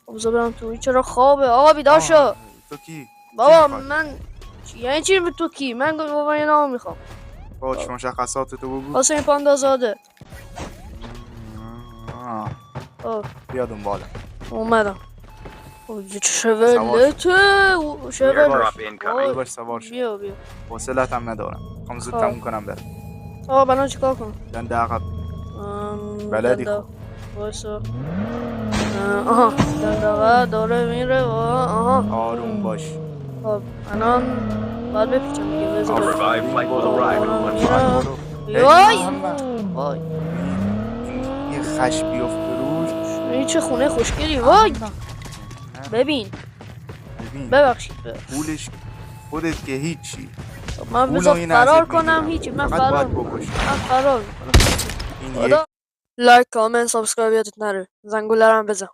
خب بذار برم تو. این چرا خوابه؟ آقا بیدار شو. تو کی؟ بابا من یعنی چی به تو کی؟ من بابا یه نام میخوام. باش مشخصات تو بگو. حسین پاندازاده. خب بیا دنبالم. اومدم. شولته باش سوار شو. بیا حوصلت هم ندارم. میخوام زود خب. تموم کنم برم. آقا بنا چیکار کنم؟ دنده عقب. بلدی دنده. خب. وایسا. آها دنده عقب داره میره. آها آروم باش. خب الان باید بپیچم دیگه. بذار Our revived flight will arrive in one minute. وای وای یه خش بیفته روش. این چه خونه خوشگلی. وای ببین ببخشید پولش خودت که هیچی. من بذار فرار کنم. هیچی من فرار میکنم. این یک لایک کامنت سابسکرایب یادت نره. زنگوله رو هم بزن.